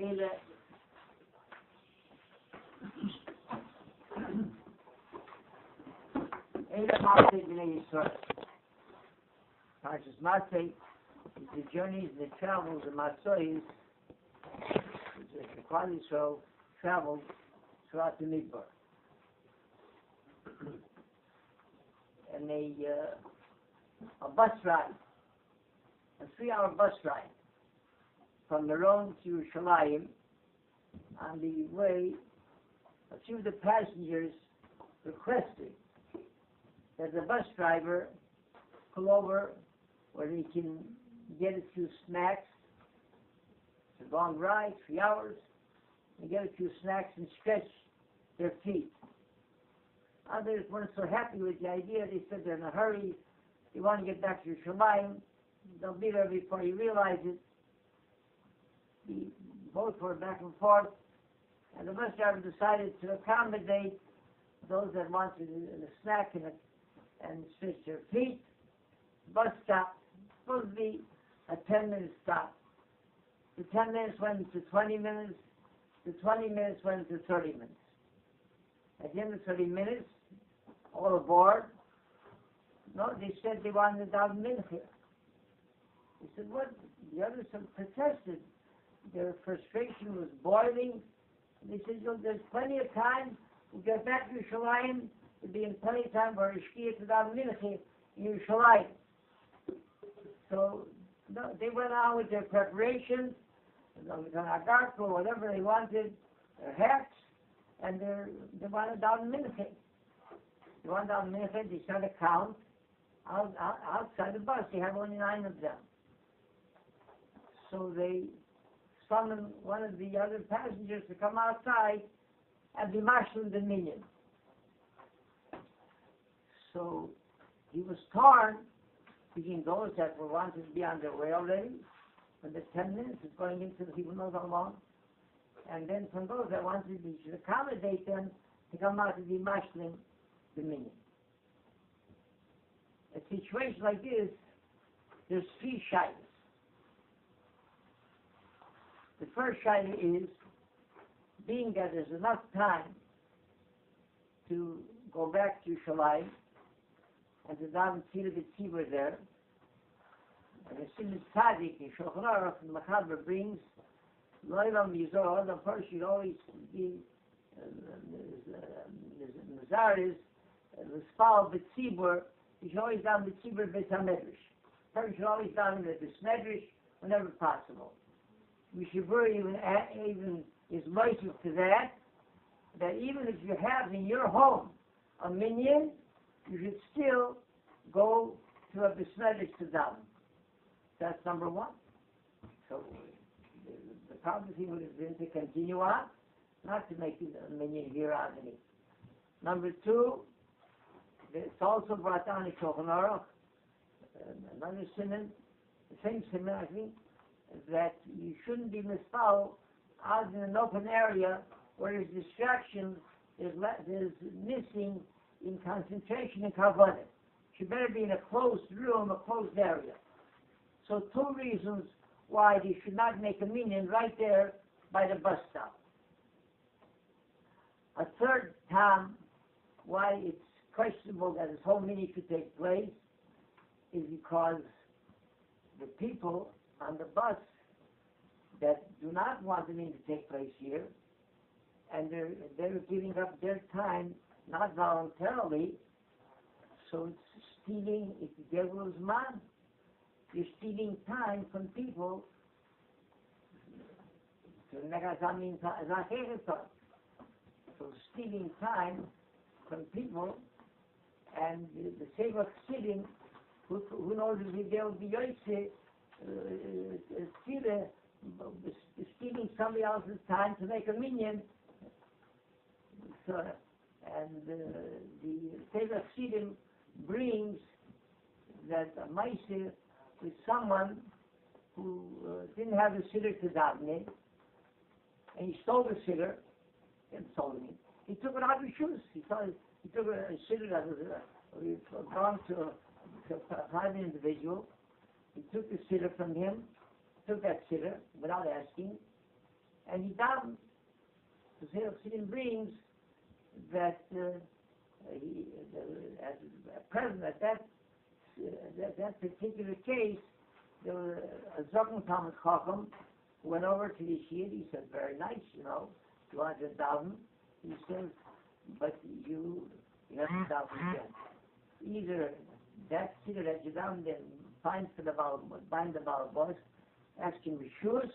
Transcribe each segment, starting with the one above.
Eile Masei B'nai Yisrael. Parshas Masei is the journeys, the travels, the Masei, the Klal Yisrael traveled throughout the Midbar. And a bus ride, a 3-hour bus ride from Meron to Yerushalayim. On the way, a few of the passengers requested that the bus driver pull over where he can get a few snacks. It's a long ride, 3 hours, and get a few snacks and stretch their feet. Others weren't so happy with the idea. They said they're in a hurry. They want to get back to Yerushalayim. They'll be there before you realize it. The both were back and forth, and the bus driver decided to accommodate those that wanted a snack and stretch their feet. Bus stop, supposed to be a 10-minute stop. The 10 minutes went into 20 minutes. The 20 minutes went into 30 minutes. At the end of 30 minutes, all aboard. No, they said they wanted a dozen minutes here. They said, what? The others protested. Their frustration was boiling. They said, there's plenty of time. We'll get back to Yerushalayim. There'll be plenty of time for Ishkiyah to dozen minutes in Yerushalayim. So no, they went on with their preparations, or whatever they wanted, their hats, and they wanted down minute. They wanted down minute. They started to count outside the bus. They have only 9 of them. So they summoned one of the other passengers to come outside and be marshaled the minion. So he was torn between those that were wanted to be on their way already, when the 10 minutes is going into the people knows how long, and then from those that wanted to accommodate them to come out to be marshalling the minion. A situation like this, there's 3 shilas. The first shaila is, being that there's enough time to go back to Yerushalayim and to daven tefillah b'tzibur there, and the Simon Tzaddik, the Shulchan Aruch and Machaber brings, Loilam Yizor, the person should always be Mazaris, the Spal b'tzibur, he should always daven b'tzibur b'Beis HaMedrash. The person should always daven at the Medrash whenever possible. Mishabur even is loyal to that even if you have in your home a minyan, you should still go to a Medrash to daven. That's number 1. So the policy would have been to continue on, not to make a minyan here out of it. Number 2, it's also brought down in Shulchan Aruch, another simon, the same simon I think, that you shouldn't be misfouled out in an open area where there's distraction, there's missing in concentration and kavanah. You better be in a closed room, a closed area. So 2 reasons why they should not make a minyan right there by the bus stop. A third time why it's questionable that this whole minyan should take place is because the people on the bus that do not want the minyan to take place here, and they're giving up their time not voluntarily, so it's stealing, it's devil's man. You're stealing time from people. So stealing time from people, and the Seva Chassidim, who knows if they'll be stealing somebody else's time to make a minyan. So, and the Seva Chassidim brings that a Masei with someone who didn't have the siddur to daven in, and he stole the siddur, and stole it. He took it out of his shoes. He took a siddur that was belonged to a private individual. He took the siddur from him, took that siddur without asking, and he doesn't. The Seder Chassidim brings that as present at that particular case, there was a Zogan Talmud Chacham who went over to the Yeshiva. He said, very nice, you want to daven. He says, but you have to daven again. Either that Siddur that you daven then bind the Baal Boss, ask him Rishus,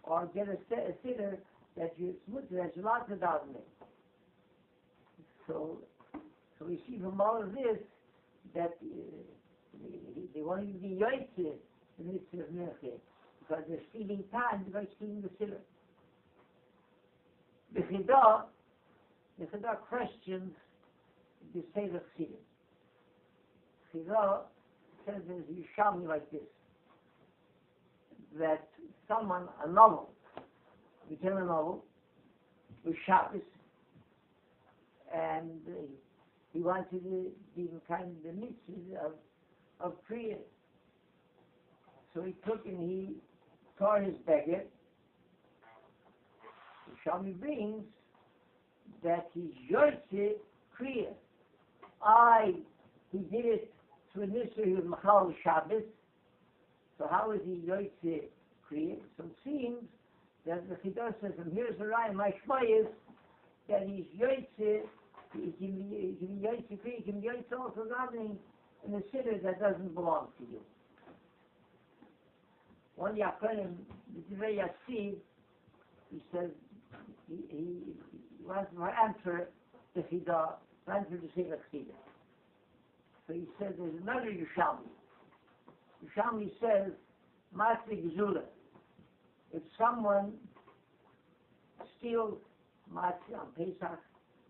or get a Siddur that you're allowed to daven in. So we see from all of this that they want you to be yoitze the mitzvah of Mincha, because they're stealing time by stealing the Siddur. The Chidah questions the Seder Chassidim. Chidah says there's a Yishalmi like this, that someone, a novel, became a novel with Shabbos, and he wanted to be kind of the mitzvah of prayer. So he took and he tore his beggar. The Shami brings that he's Yotze Kriya. He did it to a Nisr, he was Machal Shabbos. So how is he Yotze Kriya? So it seems that the Chidah says, and here's the Raya, my Shma is that he's Yotze, he can be Yotze Kriya, he can be Yotze also davening in a Siddur that doesn't belong to you. One Yakonim, the Divrei Yasiv, he says, he wants to answer the Chidah, answer the Seder Chassidim. So he says there's another Yushalmi. Yushalmi says, Masei Gzula. If someone steals Matzah on Pesach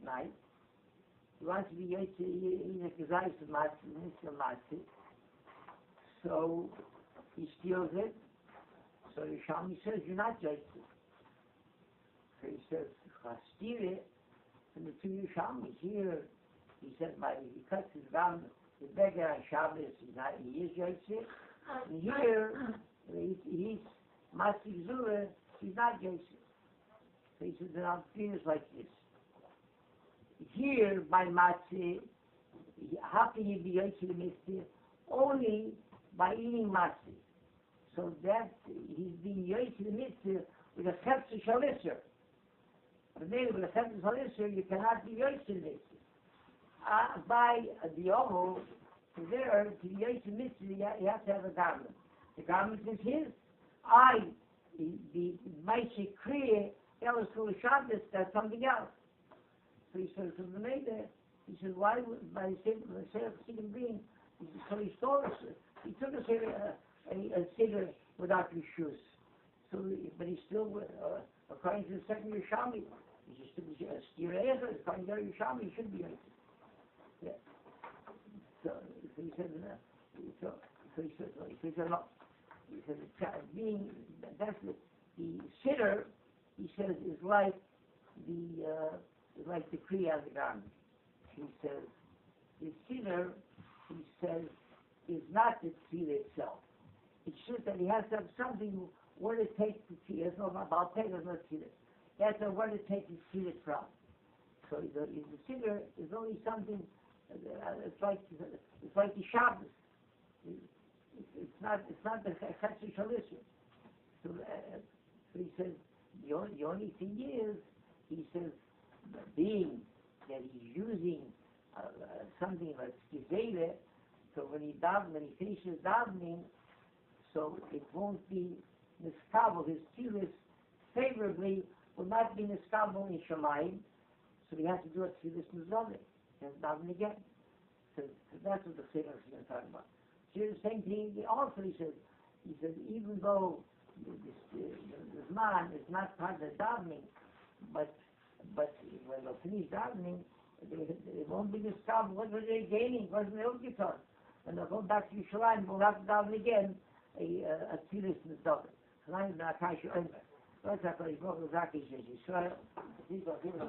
night, he wants to be Yotze, he's a Kazayis of Matzah, so he steals it. So Yushalmi says, you're not Yotze. So he says, Chastire, and the two Yushalmis here, he said, he cuts his down, the beggar on Shabbos, he is Yotze. And here, he's Masei Gzura, he's not Yotze. So he says, and I'll finish like this. Here, by Matzah, how can you be Yotze the mitzvah? Only by eating Matzah. So that he's being Yotze the mitzvah with a Chepzer Shalisser. But maybe with a Chepzer Shalisser, you cannot be Yotze the mitzvah. By the Oval, there, to be Yotze the mitzvah, you have to have a garment. The garment is his. The Masei Kriya, that was for Shabbos, that's something else. So he says, from the Meder, he says, why would, by the Seder Chassidim being, so he stole us, he took a Seder without Rishus. So, but he still, according to the second Yushalmi, he just took a Stira Echad, according to the Yushalmi, he should be Yotze. Yeah. So he said, no. So he said, no. He said, being, that's the Siddur, he says, is like the Kriya of the garment. He says, the Siddur, he says, is not the Tefillah itself. It's just that he has to have something where to take the Tefillah. There's no about take, there's no Tefillah. He has to have where to take the Tefillah from. So the Siddur is only something, it's like the Shabbos. It's not the Chepzer Shalisser. So he says, the only thing is, he says, being that he's using something like Skizele, so when he finishes davening, so it won't be Niskabel, his tefillah favorably will not be Niskabel in Shemayim, so he has to do it tefillah Mizodeh, and daven again. So that's what the Seder is talking about. Here the same thing also he says even though this man is not part of the davening, but when they finish davening, they won't be discovered. What were they gaining? What was the old guitar? When they go back to Yerushalayim, we'll have to daven again a tefillah Mizodeh. So now you're not going to enter. Let's have a go to Zaki Yisrael. These are people.